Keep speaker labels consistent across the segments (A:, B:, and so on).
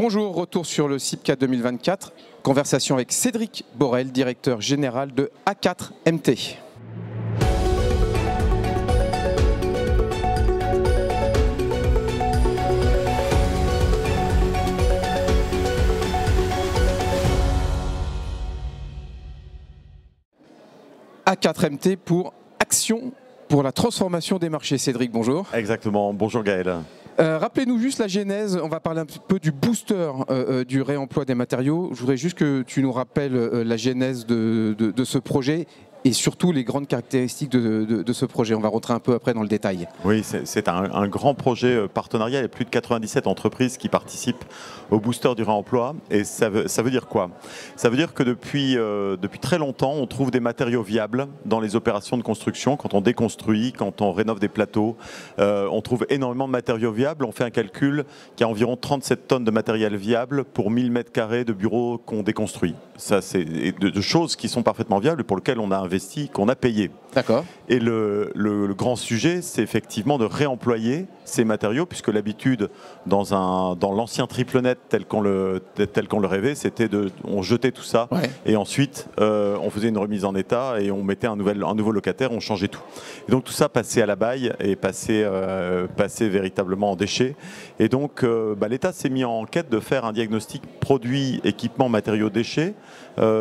A: Bonjour, retour sur le CIPCA 2024. Conversation avec Cédric Borel, directeur général de A4MT. A4MT pour Action pour la transformation des marchés. Cédric, bonjour.
B: Exactement, bonjour Gaël.
A: Rappelez-nous juste la genèse, on va parler un petit peu du booster du réemploi des matériaux. Je voudrais juste que tu nous rappelles la genèse de ce projet et surtout les grandes caractéristiques de ce projet. On va rentrer un peu après dans le détail.
B: Oui, c'est un grand projet partenarial. Il y a plus de 97 entreprises qui participent au booster du réemploi. Et ça veut dire quoi? Ça veut dire que depuis très longtemps, on trouve des matériaux viables dans les opérations de construction. Quand on déconstruit, quand on rénove des plateaux, on trouve énormément de matériaux viables. On fait un calcul qui a environ 37 tonnes de matériel viable pour 1000 mètres carrés de bureaux qu'on déconstruit. Ça, c'est de choses qui sont parfaitement viables et pour lesquelles on a investi, qu'on a payé.
A: D'accord.
B: Et le grand sujet, c'est effectivement de réemployer ces matériaux, puisque l'habitude dans l'ancien triple net tel qu'on le rêvait, c'était on jetait tout ça, ouais. Et ensuite on faisait une remise en état et on mettait un nouveau locataire, on changeait tout. Et donc tout ça passait à la baille et passait véritablement en déchets. Et donc l'État s'est mis en quête de faire un diagnostic produits, équipements, matériaux, déchets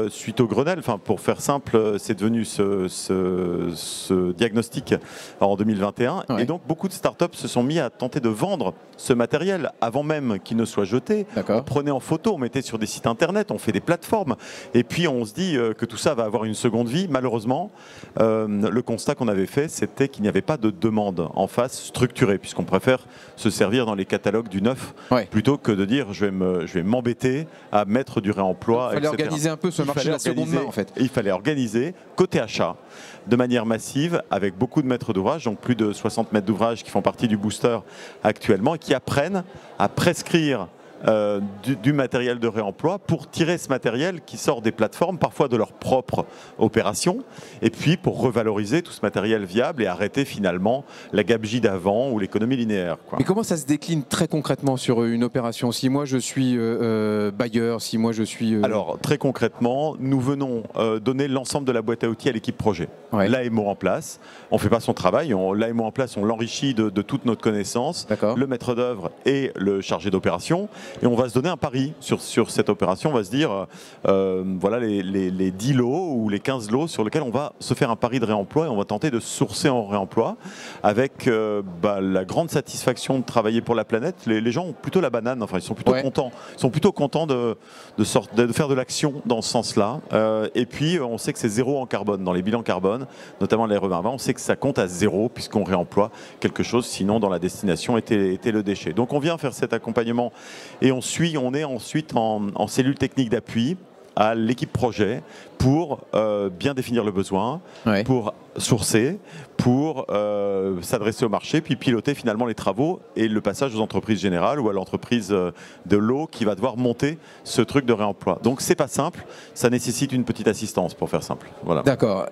B: suite au Grenelle. Enfin, pour faire simple, c'est devenu ce diagnostic en 2021. Ouais. Et donc beaucoup de startups se sont mis à tenter de vendre ce matériel avant même qu'il ne soit jeté. On prenait en photo, on mettait sur des sites internet, on fait des plateformes. Et puis on se dit que tout ça va avoir une seconde vie. Malheureusement, le constat qu'on avait fait, c'était qu'il n'y avait pas de demande en face structurée, puisqu'on préfère se servir dans les catalogues du neuf, ouais, plutôt que de dire je vais m'embêter à mettre du réemploi.
A: Il fallait organiser un peu ce marché de la seconde main en fait.
B: Il fallait organiser côté achat de manière massive avec beaucoup de maîtres d'ouvrage, donc plus de 60 maîtres d'ouvrage qui font partie du booster actuellement et qui apprennent à prescrire du matériel de réemploi pour tirer ce matériel qui sort des plateformes, parfois de leur propre opération, et puis pour revaloriser tout ce matériel viable et arrêter finalement la gabegie d'avant ou l'économie linéaire, quoi.
A: Mais comment ça se décline très concrètement sur une opération? Si moi je suis bailleur, si moi je suis...
B: Alors très concrètement, nous venons donner l'ensemble de la boîte à outils à l'équipe projet. Ouais. L'AMO en place, on ne fait pas son travail, l'AMO en place, on l'enrichit de toute notre connaissance, le maître d'œuvre et le chargé d'opération. Et on va se donner un pari sur cette opération. On va se dire, voilà les 10 lots ou les 15 lots sur lesquels on va se faire un pari de réemploi et on va tenter de sourcer en réemploi avec la grande satisfaction de travailler pour la planète. Les gens ont plutôt la banane, enfin ils sont plutôt contents. Ils sont plutôt contents de faire de l'action dans ce sens-là. Et puis on sait que c'est zéro en carbone dans les bilans carbone, notamment les remarques. On sait que ça compte à zéro puisqu'on réemploie quelque chose, sinon dans la destination était le déchet. Donc on vient faire cet accompagnement. Et on est ensuite en cellule technique d'appui à l'équipe projet pour bien définir le besoin, ouais, pour sourcer, pour s'adresser au marché, puis piloter finalement les travaux et le passage aux entreprises générales ou à l'entreprise de l'eau qui va devoir monter ce truc de réemploi. Donc c'est pas simple, ça nécessite une petite assistance pour faire simple. Voilà.
A: D'accord.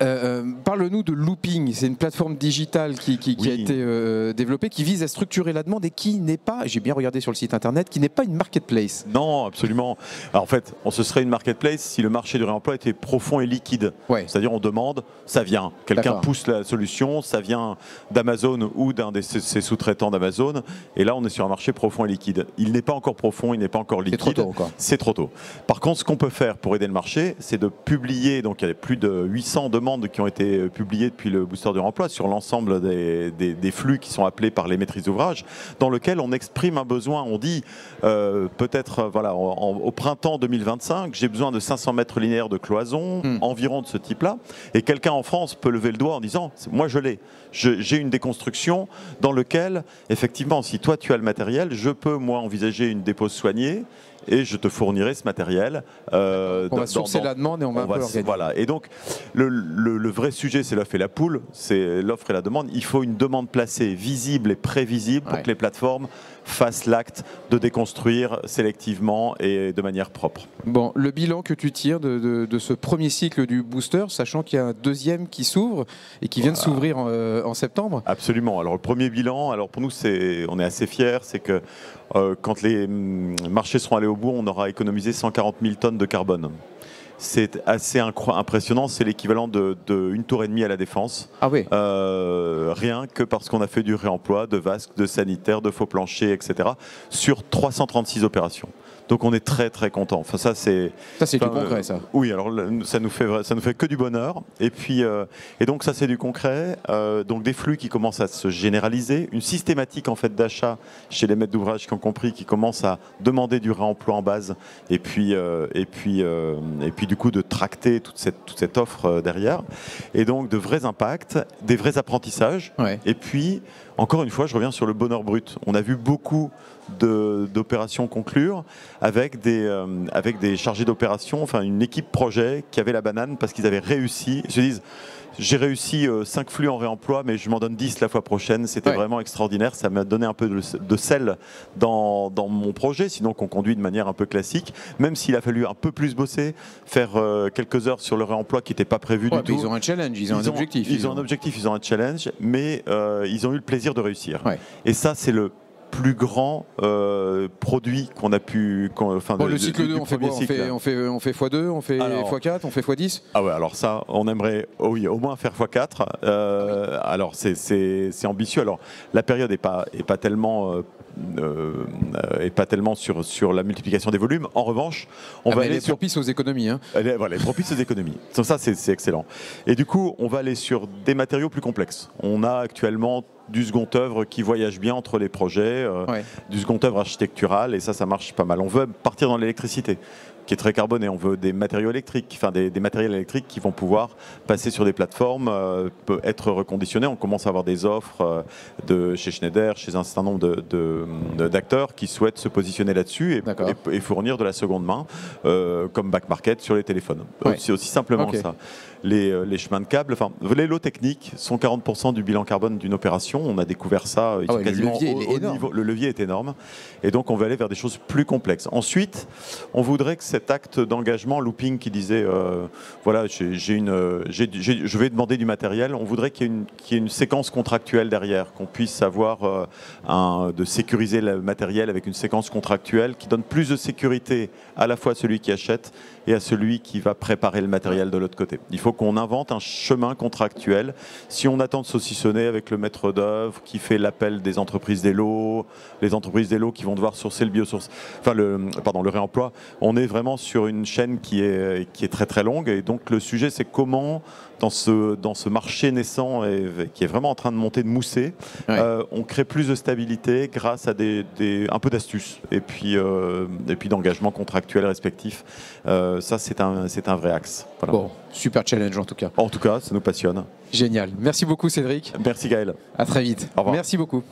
A: Parle-nous de Looping, c'est une plateforme digitale qui oui, a été développée, qui vise à structurer la demande et qui n'est pas, j'ai bien regardé sur le site internet, qui n'est pas une marketplace.
B: Non, absolument. Alors, en fait, ce serait une marketplace si le marché du réemploi était profond et liquide. Ouais. C'est-à-dire on demande, ça vient. Quelqu'un pousse la solution, ça vient d'Amazon ou d'un de ses sous-traitants d'Amazon. Et là, on est sur un marché profond et liquide. Il n'est pas encore profond, il n'est pas encore liquide.
A: C'est trop tôt encore.
B: C'est trop tôt. Par contre, ce qu'on peut faire pour aider le marché, c'est de publier, donc il y a plus de 800 demandes qui ont été publiées depuis le booster du réemploi sur l'ensemble des flux qui sont appelés par les maîtrises d'ouvrage, dans lequel on exprime un besoin. On dit peut-être voilà, au printemps 2025, j'ai besoin de 500 mètres linéaires de cloison, environ de ce type-là. Et quelqu'un en France peut lever le doigt en disant, moi je l'ai. J'ai une déconstruction dans lequel, effectivement, si toi tu as le matériel, je peux moi envisager une dépose soignée et je te fournirai ce matériel.
A: On va sourcer la demande et on va l'organiser.
B: Voilà. Et donc, le vrai sujet, c'est l'œuf et la poule, c'est l'offre et la demande. Il faut une demande placée, visible et prévisible pour que les plateformes fassent l'acte de déconstruire sélectivement et de manière propre.
A: Bon, le bilan que tu tires de ce premier cycle du booster, sachant qu'il y a un deuxième qui s'ouvre, et qui vient de s'ouvrir en septembre.
B: Absolument. Alors le premier bilan, alors pour nous on est assez fiers, c'est que quand les marchés seront allés au bout, on aura économisé 140 000 tonnes de carbone. C'est assez impressionnant, c'est l'équivalent d'une tour et demie à la Défense.
A: Ah oui.
B: Rien que parce qu'on a fait du réemploi, de vasques, de sanitaires, de faux planchers, etc. sur 336 opérations. Donc on est très très content. Enfin ça c'est
A: du concret ça.
B: Oui, alors ça nous fait que du bonheur. Et puis et donc ça c'est du concret. Donc des flux qui commencent à se généraliser, une systématique en fait d'achat chez les maîtres d'ouvrage qui ont compris, qui commencent à demander du réemploi en base. Et puis du coup de tracter toute cette offre derrière. Et donc de vrais impacts, des vrais apprentissages.
A: Ouais.
B: Et puis encore une fois, je reviens sur le bonheur brut. On a vu beaucoup d'opérations conclure avec des chargés d'opération, enfin une équipe projet qui avait la banane parce qu'ils avaient réussi. Ils se disent, j'ai réussi 5 flux en réemploi, mais je m'en donne 10 la fois prochaine. C'était vraiment extraordinaire. Ça m'a donné un peu de sel dans mon projet, sinon qu'on conduit de manière un peu classique. Même s'il a fallu un peu plus bosser, faire quelques heures sur le réemploi qui n'était pas prévu du tout.
A: Ils ont un challenge, ils ont un objectif.
B: Ils ont un objectif, ils ont un challenge, mais ils ont eu le plaisir de réussir.
A: Ouais.
B: Et ça, c'est le plus grand produit qu'on a pu...
A: le cycle 2, on fait quoi ? On fait x2, on fait x4, on fait x10 ?
B: Ah ouais, alors ça, on aimerait au moins faire x4. Alors c'est ambitieux. Alors la période n'est pas tellement... sur la multiplication des volumes. En revanche,
A: elle est propice aux économies. Hein.
B: Elle est propice aux économies. Ça, c'est excellent. Et du coup, on va aller sur des matériaux plus complexes. On a actuellement du second œuvre qui voyage bien entre les projets, du second œuvre architectural, et ça marche pas mal. On veut partir dans l'électricité, qui est très carboné. On veut des matériaux électriques, des matériels électriques qui vont pouvoir passer sur des plateformes, être reconditionnés. On commence à avoir des offres chez Schneider, chez un certain nombre d'acteurs qui souhaitent se positionner là-dessus et fournir de la seconde main, comme back market sur les téléphones. C'est aussi simplement ça. Les chemins de câbles, les lots techniques sont 40% du bilan carbone d'une opération. On a découvert ça quasiment au niveau. Le levier est énorme. Et donc, on va aller vers des choses plus complexes. Ensuite, on voudrait que cet acte d'engagement, Looping qui disait, je vais demander du matériel, on voudrait qu'il y ait une séquence contractuelle derrière, qu'on puisse avoir de sécuriser le matériel avec une séquence contractuelle qui donne plus de sécurité à la fois à celui qui achète et à celui qui va préparer le matériel de l'autre côté. Il faut qu'on invente un chemin contractuel. Si on attend de saucissonner avec le maître d'œuvre qui fait l'appel des entreprises des lots, les entreprises des lots qui vont devoir sourcer le réemploi, on est vraiment sur une chaîne qui est très très longue. Et donc le sujet, c'est comment dans ce marché naissant et qui est vraiment en train de monter, de mousser, on crée plus de stabilité grâce à un peu d'astuces et puis d'engagement contractuel respectif. Ça, c'est un vrai axe. Voilà.
A: Bon, super challenge en tout cas.
B: En tout cas, ça nous passionne.
A: Génial. Merci beaucoup Cédric.
B: Merci Gaël.
A: À très vite.
B: Au revoir.
A: Merci beaucoup.